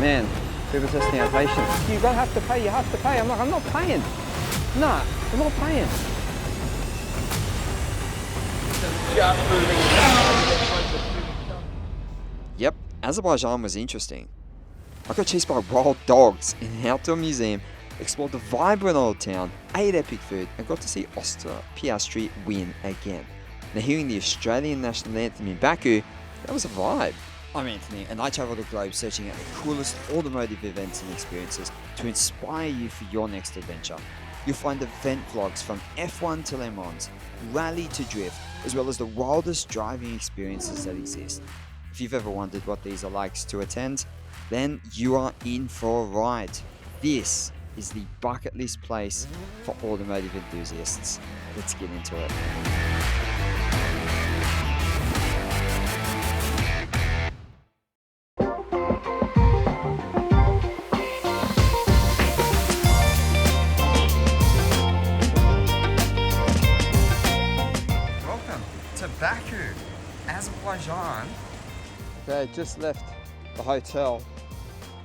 man, people testing our patience. You have to pay, you have to pay. I'm like, I'm not paying. Nah, I'm not paying. Yep, Azerbaijan was interesting. I got chased by wild dogs in an outdoor museum, explored the vibrant old town, ate epic food, and got to see Oscar Piastri win again. Now, hearing the Australian national anthem in Baku, that was a vibe. I'm Anthony, and I travel the globe searching out the coolest automotive events and experiences to inspire you for your next adventure. You'll find event vlogs from F1 to Le Mans, rally to drift, as well as the wildest driving experiences that exist. If you've ever wondered what these are like to attend, then you are in for a ride. This is the bucket list place for automotive enthusiasts. Let's get into it. Welcome to Baku, Azerbaijan. Okay, just left the hotel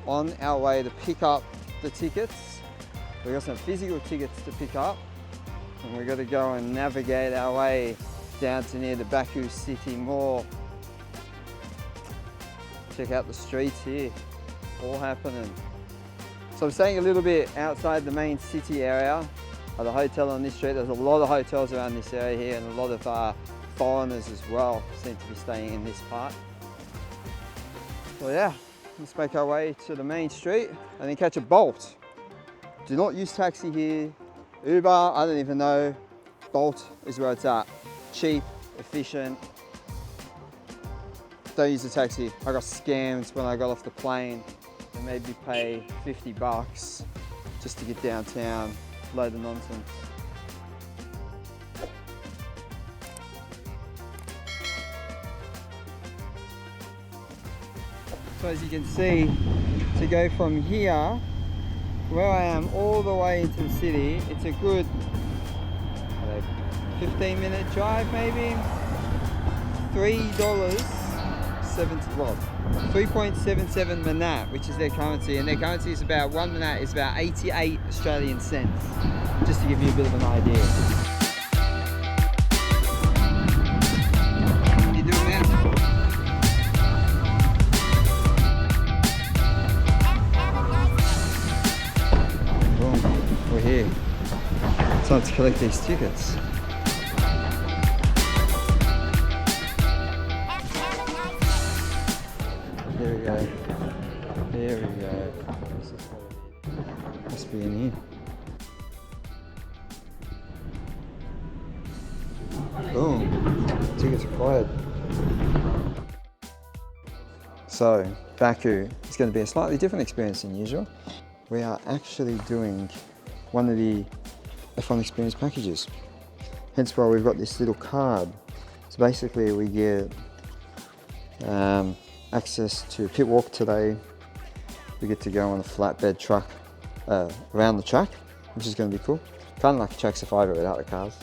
on our way to pick up the tickets. We got some physical tickets to pick up, and we're going to go and navigate our way down to near the Baku City Mall. Check out the streets here, all happening. So I'm staying a little bit outside the main city area of the hotel on this street. There's a lot of hotels around this area here, and a lot of foreigners as well seem to be staying in this part. So yeah, let's make our way to the main street and then catch a Bolt. Do not use taxi here. Uber, I don't even know. Bolt is where it's at. Cheap, efficient. Don't use a taxi. I got scammed when I got off the plane. They made me pay 50 bucks just to get downtown. Load of nonsense. So as you can see, to go from here, where I am, all the way into the city, it's a good 15-minute drive maybe. $3.77 manat, which is their currency, and their currency is about 1 manat is about 88 Australian cents, just to give you a bit of an idea. Here. Time to collect these tickets. Here we go. Here we go. This is what it is. Must be in here. Boom. Tickets acquired. So, Baku is going to be a slightly different experience than usual. We are actually doing one of the F1 experience packages. Hence why we've got this little card. So basically we get access to pit walk today. We get to go on a flatbed truck around the track, which is going to be cool. Kind of like a track safari but without the cars.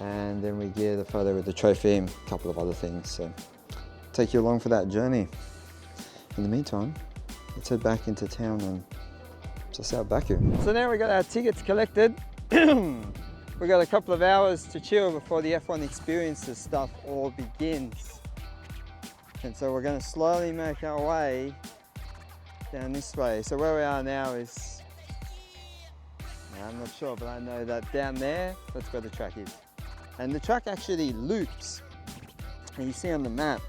And then we get a photo with the trophy and a couple of other things. So take you along for that journey. In the meantime, let's head back into town and just out Baku. So now we got our tickets collected. We got a couple of hours to chill before the F1 experiences stuff all begins. And so we're going to slowly make our way down this way. So where we are now is, I'm not sure, but I know that down there, that's where the track is. And the track actually loops. And you see on the map,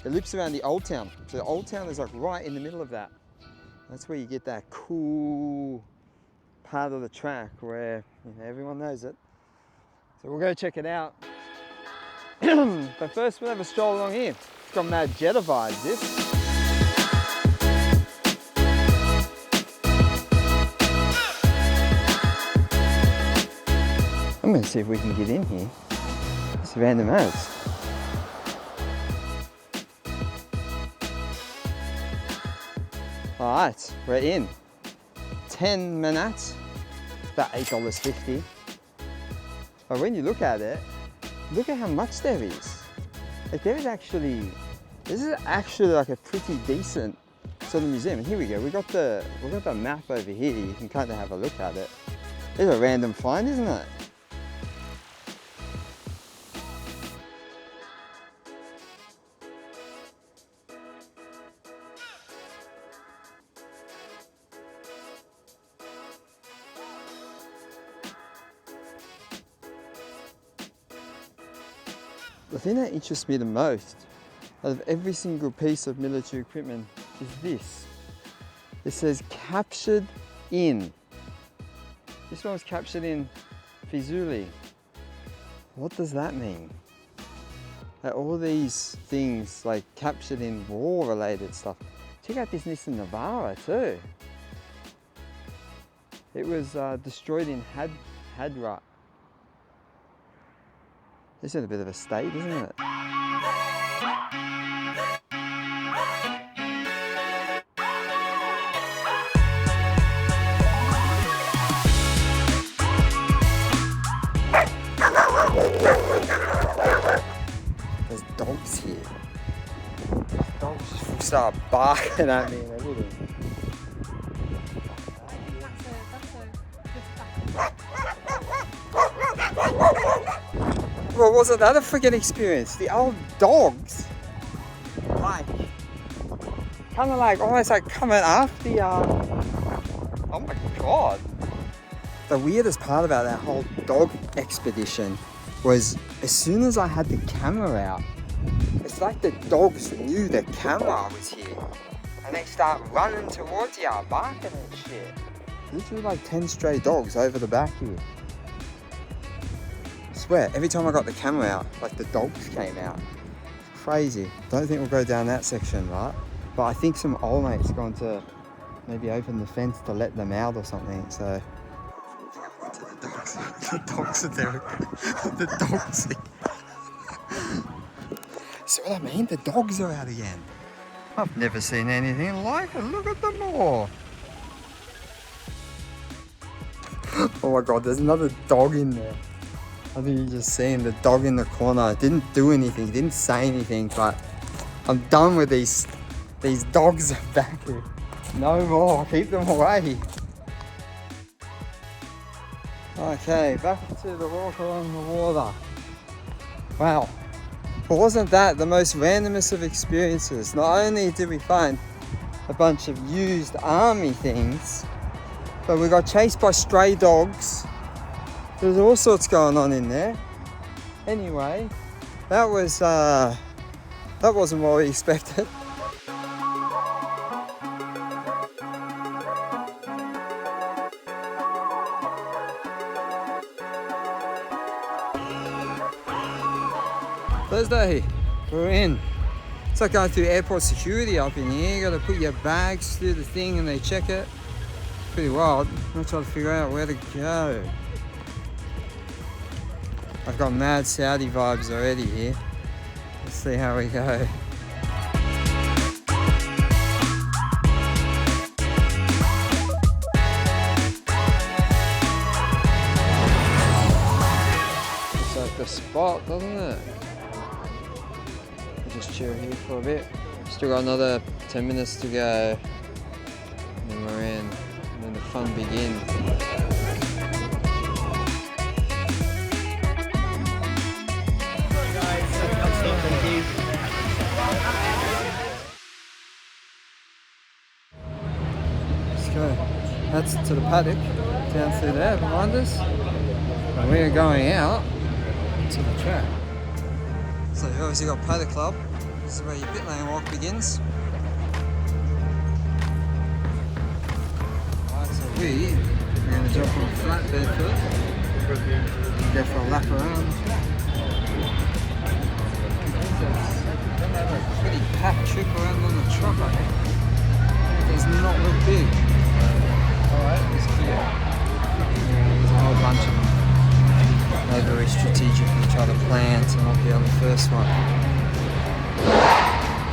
it loops around the old town. So the old town is like right in the middle of that. That's where you get that cool part of the track where everyone knows it. So we'll go check it out. But first we'll have a stroll along here. It's got mad Jetta vibes, this. I'm going to see if we can get in here. It's random as. Alright, we're in. 10 manats, about $8.50. But when you look at it, look at how much there is. Like this is actually like a pretty decent to the museum. And here we go. We've got the map over here. You can kind of have a look at it. It's a random find, isn't it? The thing that interests me the most out of every single piece of military equipment is this. It says captured in. This one was captured in Fizuli. What does that mean? Like all these things like captured in war related stuff. Check out this Nissan Navara too. It was destroyed in Hadra. This is a bit of a state, isn't it? There's dogs here. Dogs just start barking at me and everything. Well, wasn't that a freaking experience? The old dogs, like, kind of like almost like coming after you. Oh my god. The weirdest part about that whole dog expedition was as soon as I had the camera out, it's like the dogs knew the camera was here and they start running towards you, barking and shit. Literally like 10 stray dogs over the back here. I swear, every time I got the camera out, like the dogs came out. Crazy. Don't think we'll go down that section, right? But I think some old mate's gone to maybe open the fence to let them out or something, so. The dogs are there. The dogs are... See what I mean? The dogs are out again. I've never seen anything like it. Look at them all. Oh my god, there's another dog in there. I think you just seen the dog in the corner. Didn't do anything, didn't say anything, but I'm done with these dogs back here. No more, keep them away. Okay, back to the walk along the water. Wow, but wasn't that the most randomest of experiences? Not only did we find a bunch of used army things, but we got chased by stray dogs. There's all sorts going on in there. Anyway, that wasn't what we expected. Thursday, we're in. It's like going through airport security up in here. You gotta put your bags through the thing and they check it. Pretty wild. I'm trying to figure out where to go. I've got mad Saudi vibes already here. Let's see how we go. Looks like the spot, doesn't it? We'll just chill here for a bit. Still got another 10 minutes to go. And then we're in. And then the fun begins. That's to the paddock down through there behind us, and we are going out to the track. So you obviously got Paddock Club. This is where your pit lane walk begins. Alright, so we're going to jump on a flatbed first and go for a lap around the track. It's a pretty packed trip around on the truck, I think. It does not look big. Alright, it's clear. There's a whole bunch of them. They very strategically try to plan to not be on the first one.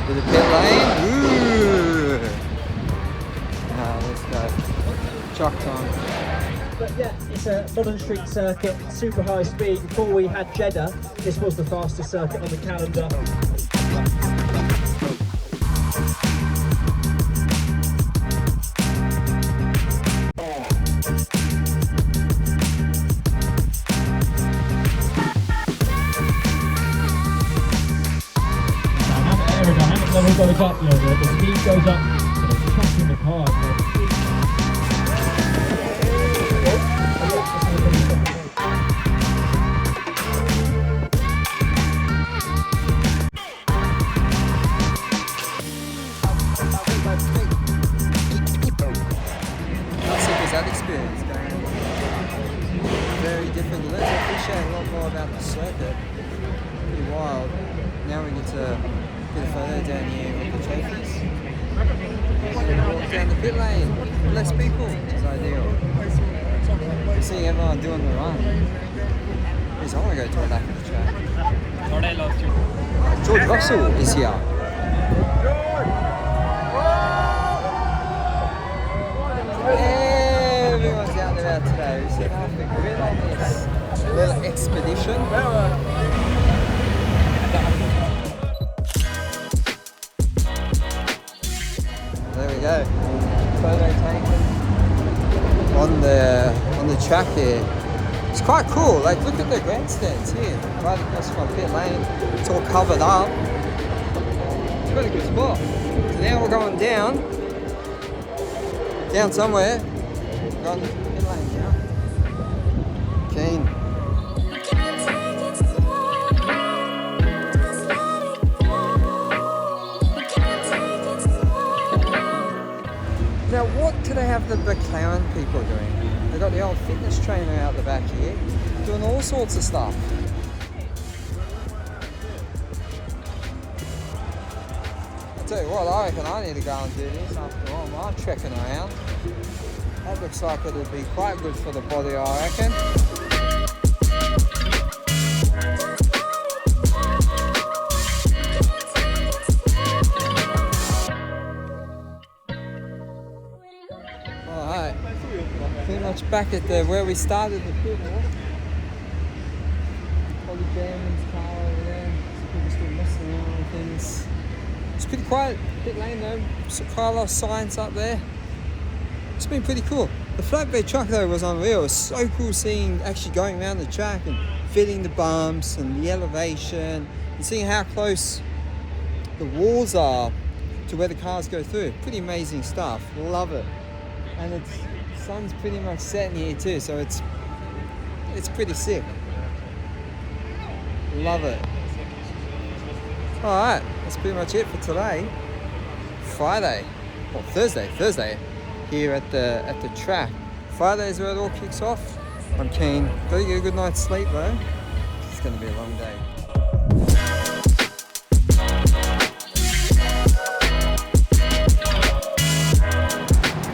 Bit of pit lane. Ooh! Let's go. Truck time. But yeah, it's a modern street circuit, super high speed. Before we had Jeddah, this was the fastest circuit on the calendar. goes up, and it's tracking the car. That experience going very different. Let's appreciate a lot more about the circuit. Pretty wild. Now we get to get a photo down here with the trophies. Walk down the pit lane. Less people, which is ideal. Seeing everyone doing the run. Because I want to go to the back of the track. George Russell is here. Everyone's out and about today. We set off the grid on this little expedition. There we go. Photo taken on the track here. It's quite cool. Like, look at the grandstands here, right across from pit lane. It's all covered up. It's got a good spot. So now we're going down somewhere. We're on the pit lane now. Keen. Now, what do they have the McLaren people doing? They've got the old fitness trainer out the back here, doing all sorts of stuff. I'll tell you what, I reckon I need to go and do this after all my trekking around. That looks like it'll be quite good for the body, I reckon. Alright, pretty much back at where we started the pit walk. Probably German's car over there. People still messing around with things. It's pretty quiet pit lane though. Quite a lot of science up there. It's been pretty cool. The flatbed truck though was unreal. It was so cool seeing actually going around the track and fitting the bumps and the elevation and seeing how close the walls are to where the cars go through. Pretty amazing stuff. Love it. And the sun's pretty much setting here too, so it's pretty sick. Love it. Alright, that's pretty much it for today. Friday, or Thursday here at the track. Friday is where it all kicks off. I'm keen. Gotta get a good night's sleep though. It's gonna be a long day.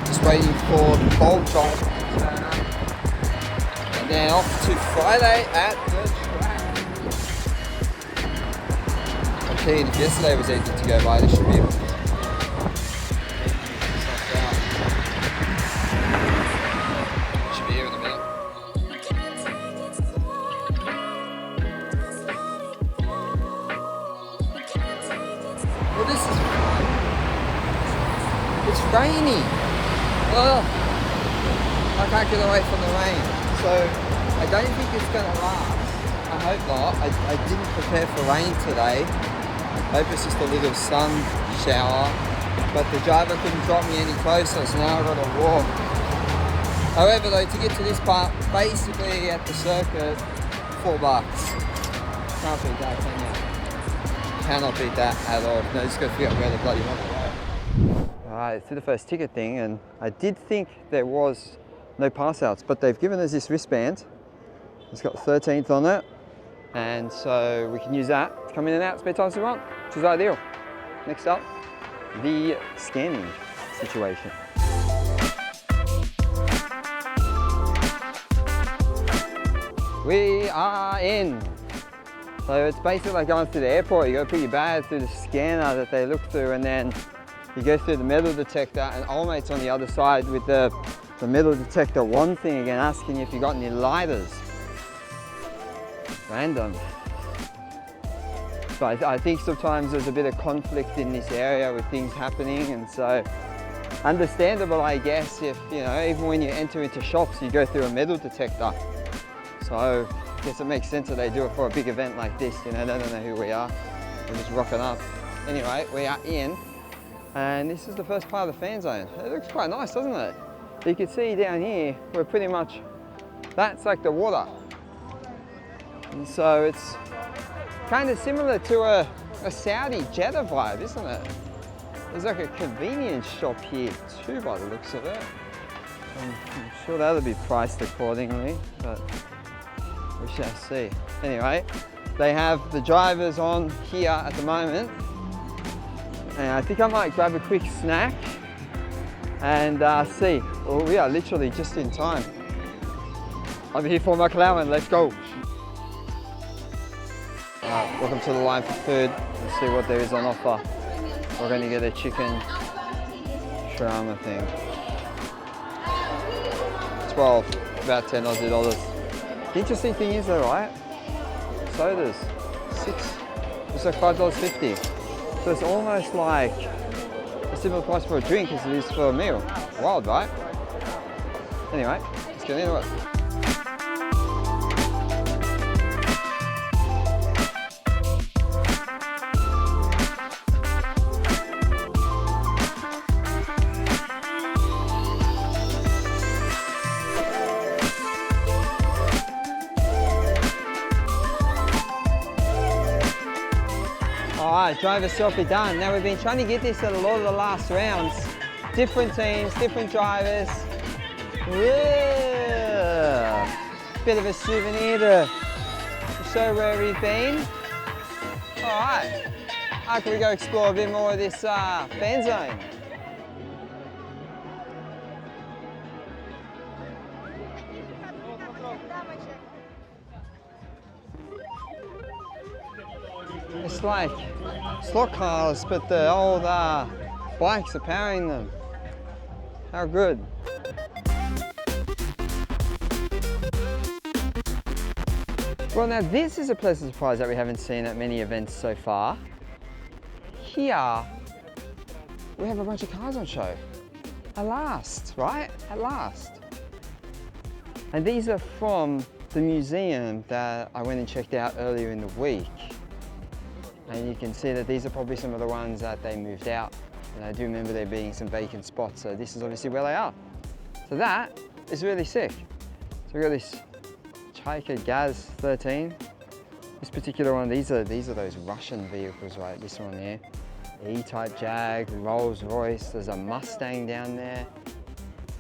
Just waiting for the bolt on to turn up. And then off to Friday at the track. Okay, if yesterday was easy to go by, this should be it. Rainy. Oh, I can't get away from the rain. So I don't think it's going to last. I hope not. I didn't prepare for rain today. I hope it's just a little sun shower. But the driver couldn't drop me any closer, so now I've got to walk. However though, to get to this part, basically at the circuit, $4. Can't beat that, can you? Cannot beat that at all. No, just got to figure out where the bloody one is. Alright, let's do the first ticket thing, and I did think there was no pass outs, but they've given us this wristband. It's got 13th on it, and so we can use that to come in and out spare times we want, which is ideal. Next up, the scanning situation. We are in. So it's basically like going through the airport. You got to put your bag through the scanner that they look through, and then you go through the metal detector, and old mate's on the other side with the metal detector one thing again, asking you if you got any lighters. Random. But I think sometimes there's a bit of conflict in this area with things happening, and so understandable, I guess, if, you know, even when you enter into shops, you go through a metal detector. So I guess it makes sense that they do it for a big event like this, you know, they don't know who we are. We're just rocking up. Anyway, we are in. And this is the first part of the fan zone. It looks quite nice, doesn't it? You can see down here, we're pretty much, that's like the water. And so it's kind of similar to a Saudi Jeddah vibe, isn't it? There's like a convenience shop here too by the looks of it. I'm sure that'll be priced accordingly, but we shall see. Anyway, they have the drivers on here at the moment. And I think I might grab a quick snack and see. Oh, we are literally just in time. I'm here for McLaren, let's go. Welcome to the line for food. Let's see what there is on offer. We're going to get a chicken shawarma thing. 12, about 10 Aussie dollars. The interesting thing is though, right? Sodas, 6, it's like $5.50. So it's almost like a similar price for a drink as it is for a meal. Wild, right? Anyway, let's get into it. Alright, driver selfie done. Now we've been trying to get this at a lot of the last rounds. Different teams, different drivers. Yeah. Bit of a souvenir to show where we've been. Alright, how can we go explore a bit more of this fan zone? It's like slot cars, but the old bikes are powering them. How good. Well, now this is a pleasant surprise that we haven't seen at many events so far. Here, we have a bunch of cars on show. At last, right? At last. And these are from the museum that I went and checked out earlier in the week. And you can see that these are probably some of the ones that they moved out. And I do remember there being some vacant spots, so this is obviously where they are. So that is really sick. So we've got this Chaika Gaz 13. This particular one, these are those Russian vehicles, right? This one here. E-Type Jag, Rolls Royce, there's a Mustang down there.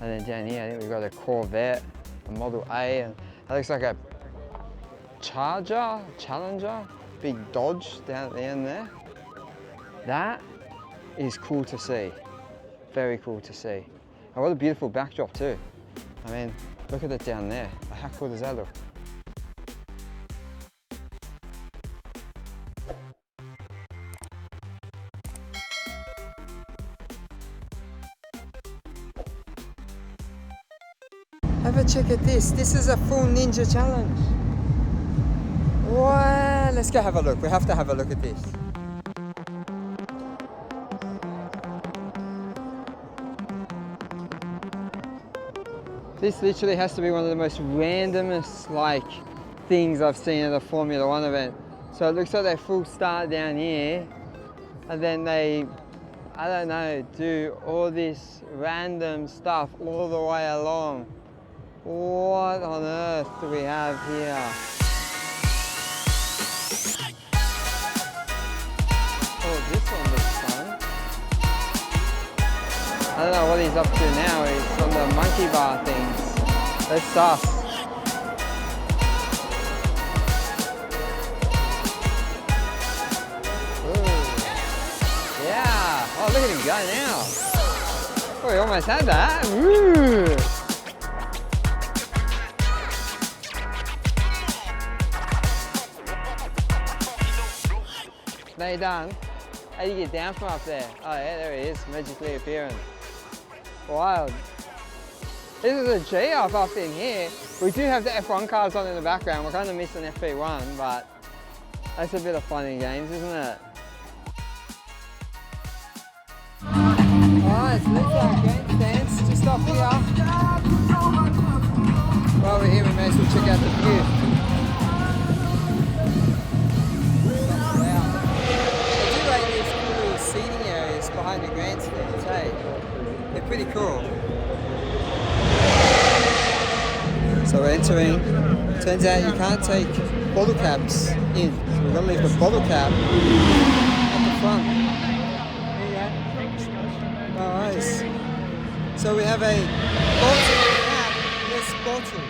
And then down here, I think we've got a Corvette, a Model A, and that looks like a Challenger. Big Dodge down at the end there. That is cool to see. Very cool to see. And what a beautiful backdrop too. I mean, look at it down there. How cool does that look? Have a check at this. This is a full Ninja Challenge. Wow, let's go have a look. We have to have a look at this. This literally has to be one of the most randomest things I've seen at a Formula 1 event. So it looks like they full start down here and then they, I don't know, do all this random stuff all the way along. What on earth do we have here? Oh, this one looks fun. I don't know what he's up to now. He's on the monkey bar things. That's sus. Ooh. Yeah. Oh, look at him go now. Oh, he almost had that. Ooh. Now you're done. How do you get down from up there? Oh yeah, there he is, magically appearing. Wild. This is a G-up up in here. We do have the F1 cars on in the background. We're kind of missing FP1, but that's a bit of fun in games, isn't it? Alright, so this is our grandstands, just up here. While we're here, we may as well check out the view. Behind the grandstand. entering. Turns out you can't take bottle caps in, so we've got to leave the bottle cap at the front. There you go. Alright. So we have a bottle cap, less bottle.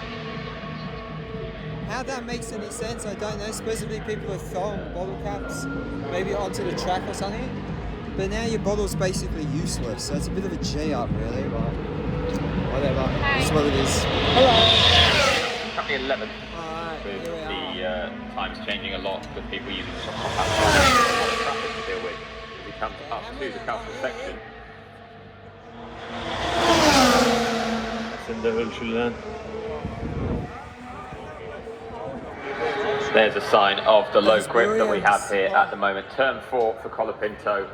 How that makes any sense, I don't know. Supposedly people are throwing bottle caps maybe onto the track or something. But now your bottle's basically useless, so it's a bit of a G up really, but whatever. That's what it is. Hello! Currently 11th. Alright, With here we are. the times changing a lot with people using the compact cars. A lot of traffic to deal with as we come up to the council section. There's a sign of the low grip that we have here at the moment. Turn 4 for Colapinto.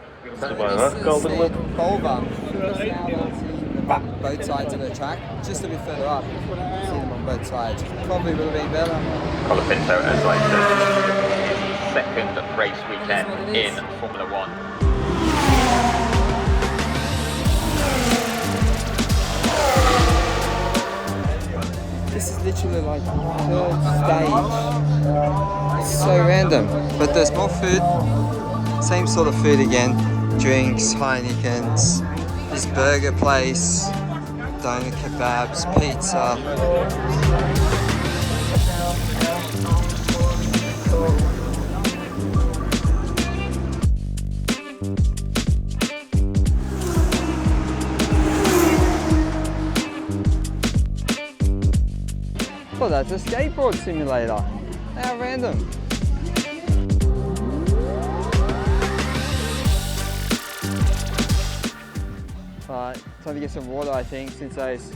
Both sides of the track, just a bit further up. See them on both sides. Probably would have been better. Colapinto, as I said, second race weekend in Formula 1. This is literally like third stage. It's so random. But there's more food. Same sort of food again. Drinks, Heineken's, this burger place, doner kebabs, pizza. Oh, that's a skateboard simulator. How random. Alright, time to get some water I think, since those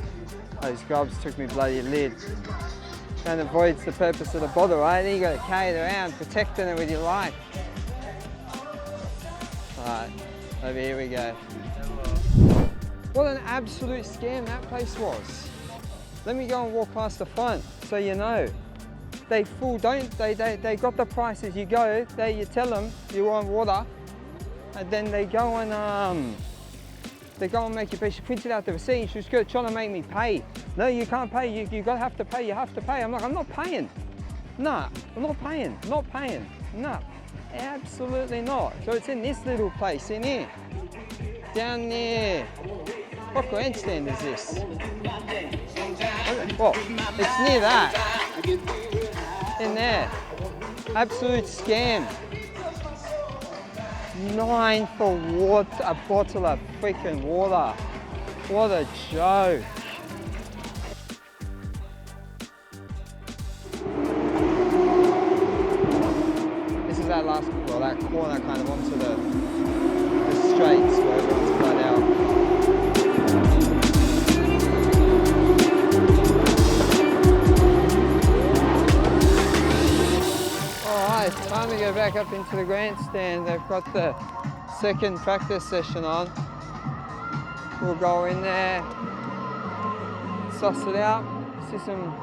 grubs took me bloody lid. Kind of avoids the purpose of the bottle, right? Then you got to carry it around, protecting it with your life. Alright, over here we go. What an absolute scam that place was. Let me go and walk past the front so you know. They got the prices. You go there, you tell them you want water, and then they go and make you pay. She printed out the receipt. She was trying to make me pay. No, you can't pay. You have to pay. You have to pay. I'm like, I'm not paying. Nah, I'm not paying. Not paying. No, absolutely not. So it's in this little place in here, down there. What grandstand is this? Well, it's near that. In there. Absolute scam. 9 for water, a bottle of freaking water. What a joke. This is that last, well, that corner kind of onto the straights where everyone's cut out. Alright, time to go back up into the grandstand. They've got the second practice session on. We'll go in there, suss it out, see some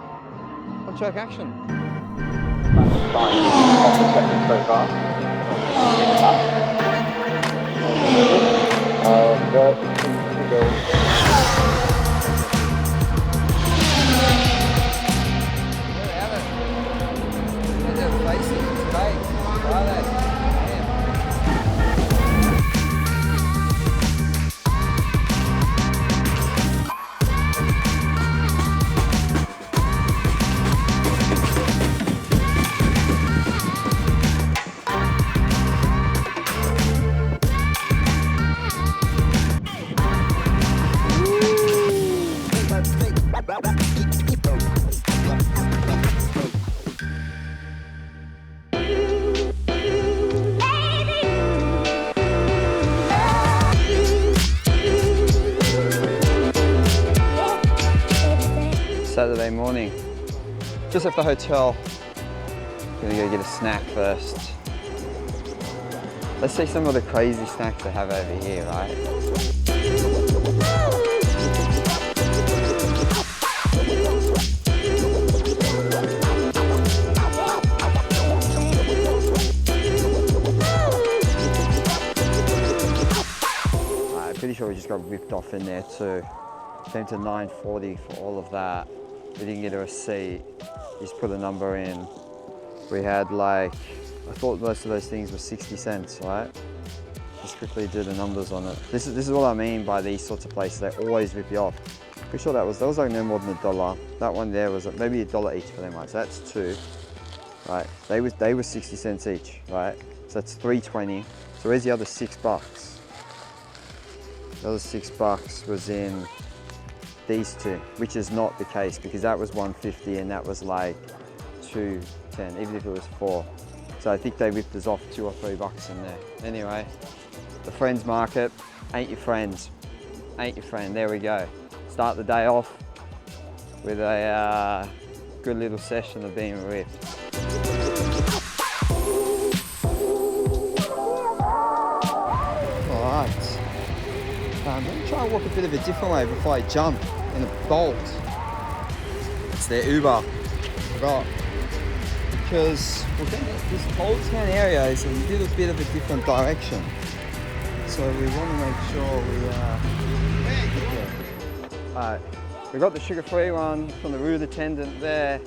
on-track action. Off the second so far. Saturday morning. Just left the hotel. Gonna go get a snack first. Let's see some of the crazy snacks they have over here, right? I'm pretty sure we just got ripped off in there too. Came to 9.40 for all of that. We didn't get a receipt. Just put a number in. We had like, I thought most of those things were 60 cents, right? Just quickly do the numbers on it. This is what I mean by these sorts of places. They always rip you off. Pretty sure that was like no more than $1. That one there was maybe $1 each for them, right? So that's 2, right? They were 60 cents each, right? So that's $3.20. So where's the other $6? The other $6 was in these two, which is not the case because that was $1.50 and that was like $2.10, even if it was 4. So I think they ripped us off $2 or $3 in there. Anyway, the friends market ain't your friends, ain't your friend. There we go. Start the day off with a good little session of being ripped. Alright, I'm going to try and walk a bit of a different way before I jump in a bolt. It's their Uber. Forgot. Because this Old Town area is a little bit of a different direction. So we want to make sure we Alright, we got the sugar-free one from the route attendant there.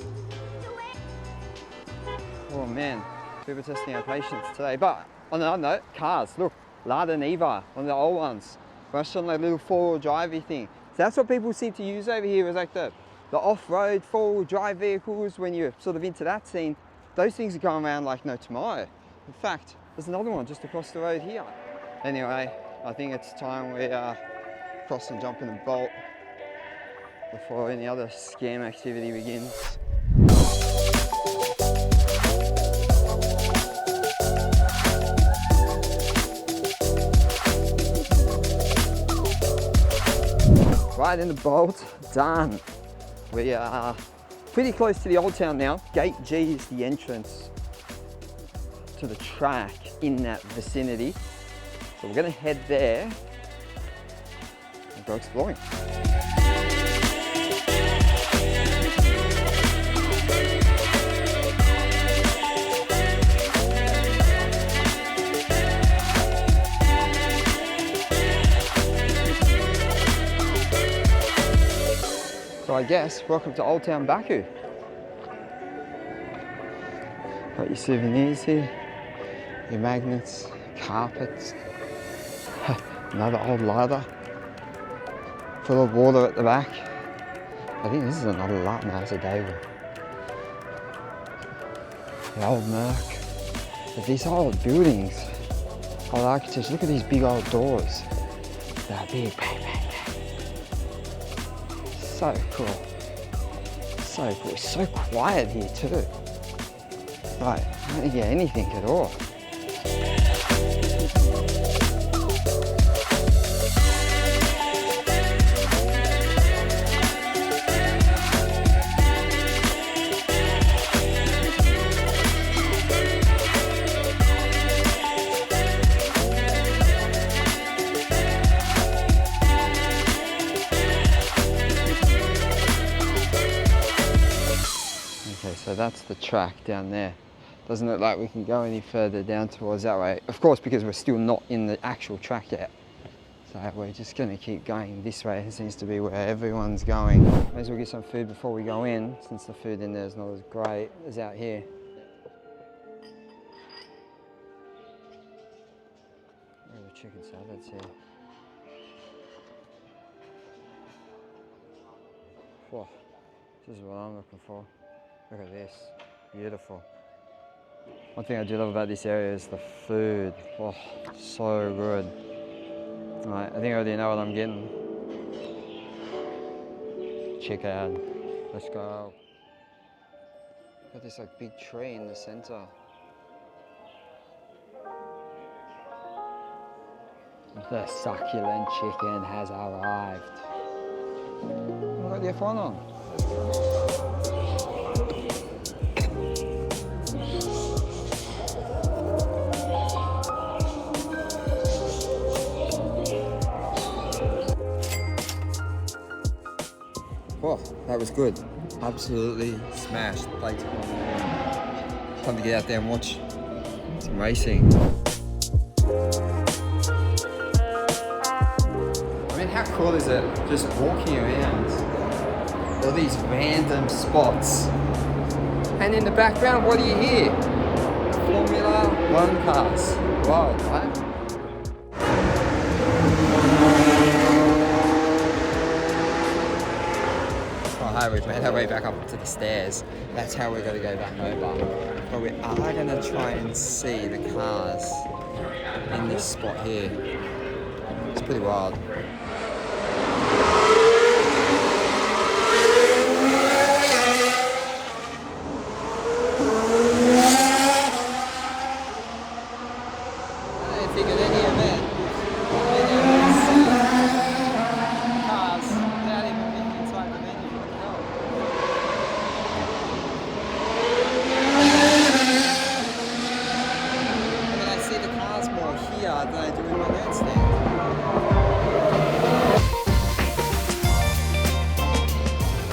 Oh man, people testing our patience today. But on another note, cars, look, Lada Niva, one of the old ones. Rushed on that little 4-wheel drivey thing. So that's what people seem to use over here, is like the off-road 4-wheel drive vehicles. When you're sort of into that scene, those things are going around like no tomorrow. In fact, there's another one just across the road here. Anyway, I think it's time we cross and jump in a bolt before any other scam activity begins. Right in the bolt, done. We are pretty close to the Old Town now. Gate G is the entrance to the track in that vicinity. So we're gonna head there and go exploring. So I guess, welcome to Old Town Baku. Got your souvenirs here, your magnets, carpets, another old Lada, full of water at the back. I think this is another lot now, it's a David. The old Merc. But these old buildings, old architecture, look at these big old doors. They're big, bang, bang, bang. So cool. So cool. It's so quiet here too. Right, I don't hear anything at all. So that's the track down there. Doesn't look like we can go any further down towards that way. Of course, because we're still not in the actual track yet. So we're just gonna keep going this way. It seems to be where everyone's going. May as well get some food before we go in, since the food in there is not as great as out here. Where are the chicken salads here? Whoa, this is what I'm looking for. Look at this, beautiful. One thing I do love about this area is the food. Oh, so good. Right, I think I already know what I'm getting. Chicken, let's go. Got this like big tree in the center. The succulent chicken has arrived. I've got the F1 on. Oh, that was good. Absolutely smashed. Plates on. Time to get out there and watch some racing. I mean, how cool is it just walking around all these random spots. And in the background, what do you hear? Formula One cars. Wild, right? Oh, we've made our way back up to the stairs. That's how we're going to go back over. But we are going to try and see the cars in this spot here. It's pretty wild.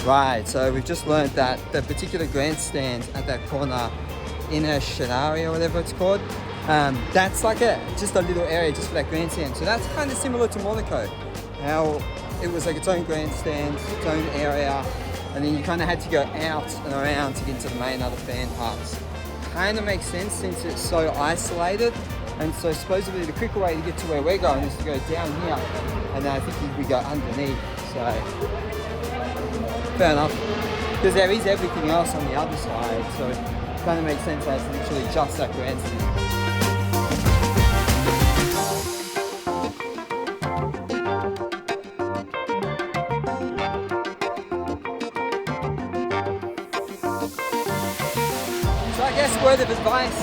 Right, so we've just learned that the particular grandstand at that corner in a Shinari or whatever it's called, that's like just a little area just for that grandstand. So that's kind of similar to Monaco, how it was like its own grandstand, its own area, and then you kind of had to go out and around to get to the main other fan parks. Kind of makes sense since it's so isolated, and so supposedly the quicker way to get to where we're going is to go down here, and then I think we go underneath, so fair enough, because there is everything else on the other side, so it kind of makes sense that it's literally just that grandstand. So I guess word of advice,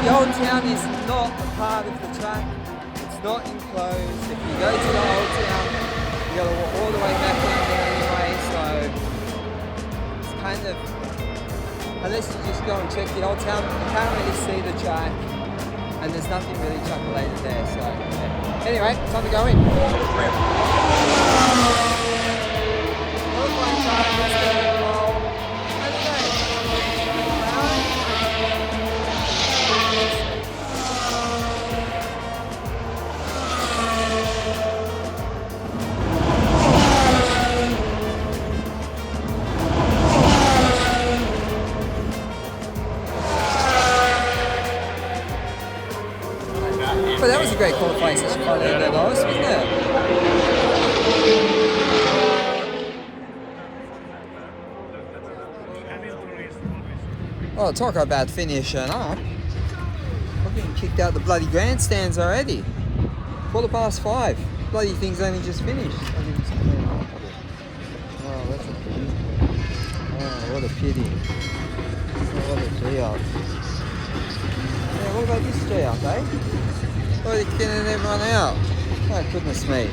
the old town is not a part of the track, it's not enclosed. If you go to the old town, you gotta walk all the way back down there anyway, so it's kind of, unless you just go and check the old town, you can't really see the track, and there's nothing really track related there, so yeah. Anyway, time to go in. But that was a great qualifying session for the Lois, wasn't it? Oh, talk about finishing up. I'm getting kicked out the bloody grandstands already. 5:15. Bloody thing's only just finished. Oh, that's a pity. Oh, what a pity. Oh, what a G-up. Yeah, what about this G-up, eh? Oh, they're killing everyone out. Oh, goodness me.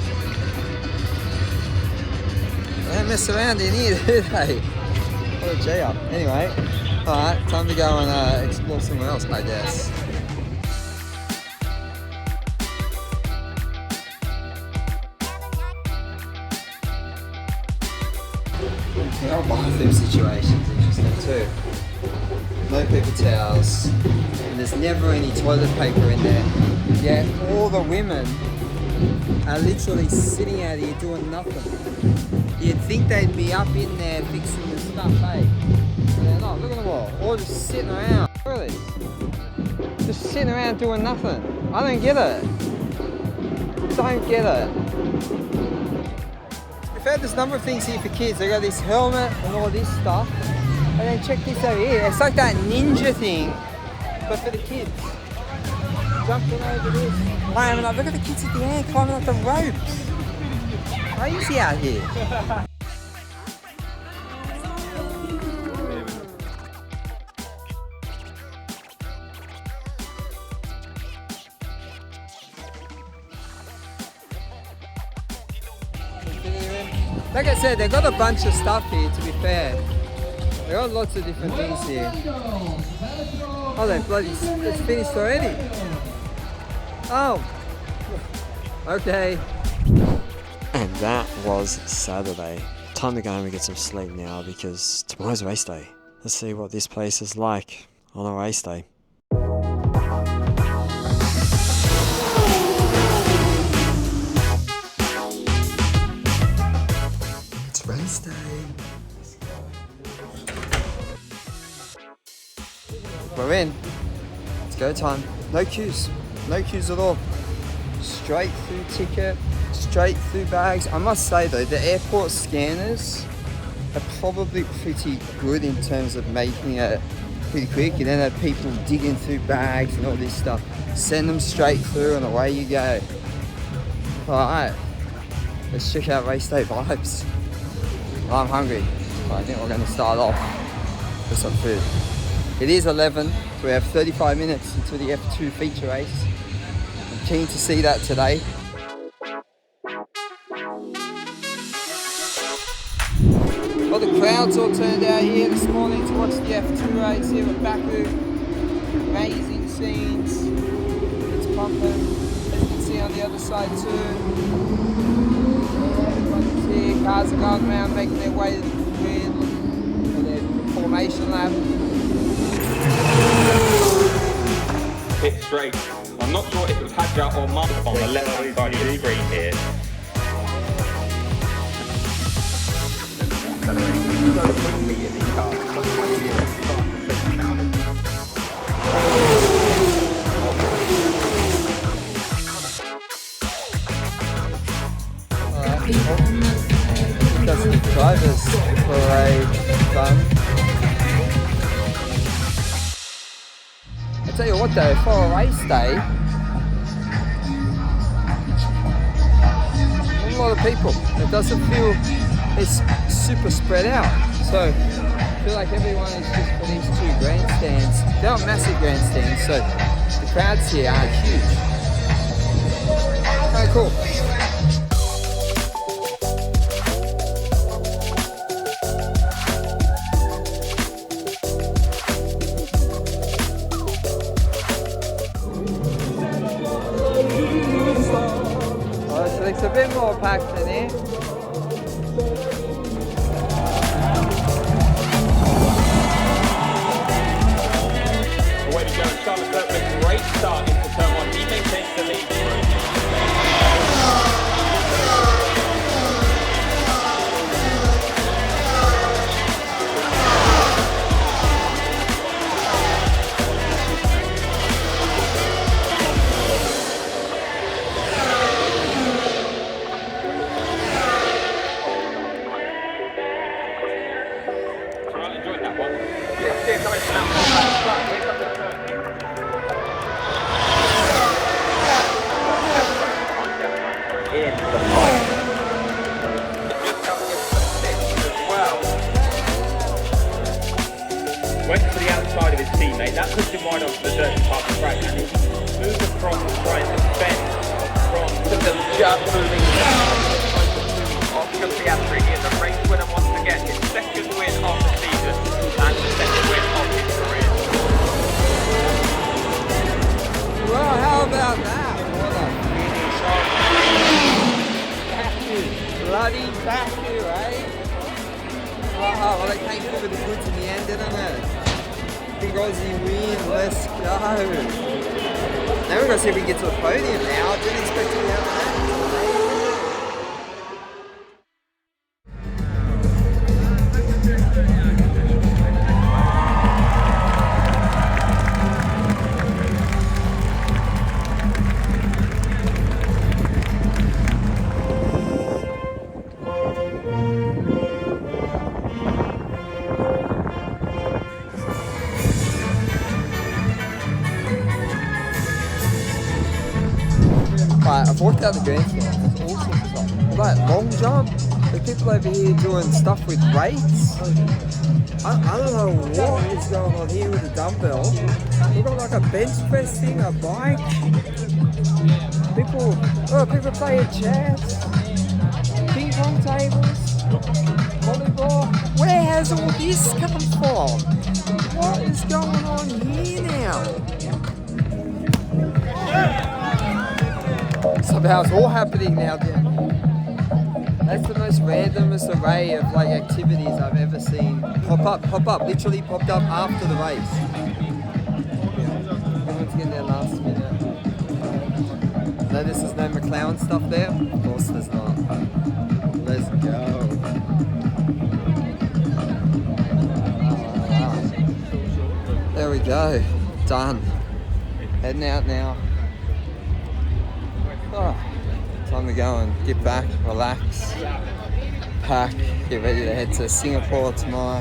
They don't mess around in here, do they? What a G-up. Anyway, alright, time to go and explore somewhere else, I guess. The whole bathroom situation's interesting too. No paper towels, and there's never any toilet paper in there. Yet all the women are literally sitting out here doing nothing. You'd think they'd be up in there fixing the stuff, eh? But they're not. Look at them all just sitting around. Look at this. Just sitting around doing nothing. I don't get it. Don't get it. We've had this number of things here for kids. They got this helmet and all this stuff. And then check this over here. It's like that ninja thing, but for the kids. Jumping over this. Climbing up. Look at the kids at the end climbing up the ropes. Crazy out here. Like I said, they've got a bunch of stuff here, to be fair. They've got lots of different things here. Oh, they bloody, it's finished already. Oh, okay. And that was Saturday. Time to go home and get some sleep now because tomorrow's race day. Let's see what this place is like on a race day. It's race day. We're in. It's go time. No queues. No queues at all. Straight through ticket, straight through bags. I must say though, the airport scanners are probably pretty good in terms of making it pretty quick. You don't have people digging through bags and all this stuff. Send them straight through and away you go. Alright, let's check out race day vibes. I'm hungry. I think we're going to start off with some food. It is 11, so we have 35 minutes until the F2 feature race. I'm keen to see that today. Well, the crowds all turned out here this morning to watch the F2 race here at Baku. Amazing scenes. It's pumping. As you can see on the other side too. Everybody's here. Cars are going around making their way to the grid for their formation lap. Pit straight. I'm not sure if it was Hadja or Mark on the left hand side of the screen here. That's the drivers parade done. I tell you what though, for a race day, not a lot of people. It doesn't feel it's super spread out. So I feel like everyone is just for these two grandstands. They're not massive grandstands, so the crowds here are huge. Kind of cool. It's a bit more packed in here. Away we go, Charles Leclerc with a great start into turn one. He maintains the lead. Went to the outside of his teammate, that pushed him wide onto the dirty part of the track, and he moved across and tried to defend from the just moving off the Piastri in the race winner once again, his second win of the season and the second win of his career. Well, how about that? What a finish off. Baku, bloody Baku, eh? Oh, well, they came through with the goods in the end, didn't it? Big Aussie win, let's go. Now we're going to see if we can get to the podium now. I didn't expect to be able to that. I've walked out the grandstand, there's all sorts of stuff. Like long jump, there's people over here doing stuff with weights. I don't know what is going on here with the dumbbell. We've got like a bench press thing, a bike. People playing chess, ping pong tables, volleyball. Where has all this come from? What is going on here now? Somehow it's all happening now down here. That's the most randomest array of like activities I've ever seen. Pop up, literally popped up after the race. Everyone's getting there last minute. Notice there's no McLaren stuff there? Of course there's not. Let's go. There we we go. Done. Heading out now. Oh, time to go and get back, relax, pack, get ready to head to Singapore tomorrow.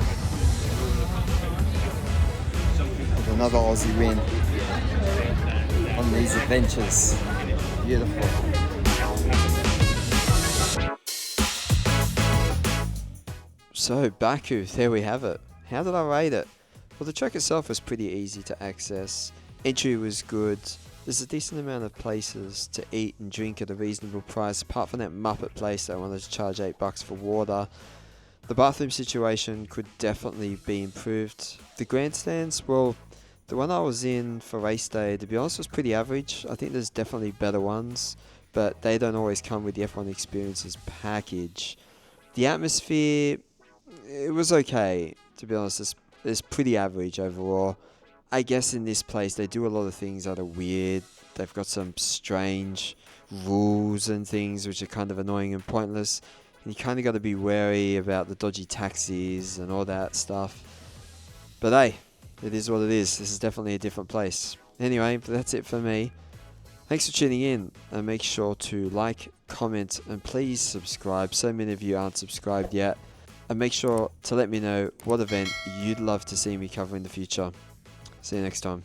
With another Aussie win on these adventures. Beautiful. So Baku, there we have it. How did I rate it? Well, the track itself was pretty easy to access. Entry was good. There's a decent amount of places to eat and drink at a reasonable price, apart from that Muppet place that wanted to charge $8 for water. The bathroom situation could definitely be improved. The grandstands, well, the one I was in for race day, to be honest, was pretty average. I think there's definitely better ones, but they don't always come with the F1 Experiences package. The atmosphere, it was okay, to be honest. It's pretty average overall. I guess in this place they do a lot of things that are weird. They've got some strange rules and things which are kind of annoying and pointless. And you kind of got to be wary about the dodgy taxis and all that stuff. But hey, it is what it is. This is definitely a different place. Anyway, that's it for me. Thanks for tuning in, and make sure to like, comment, and please subscribe. So many of you aren't subscribed yet. And make sure to let me know what event you'd love to see me cover in the future. See you next time.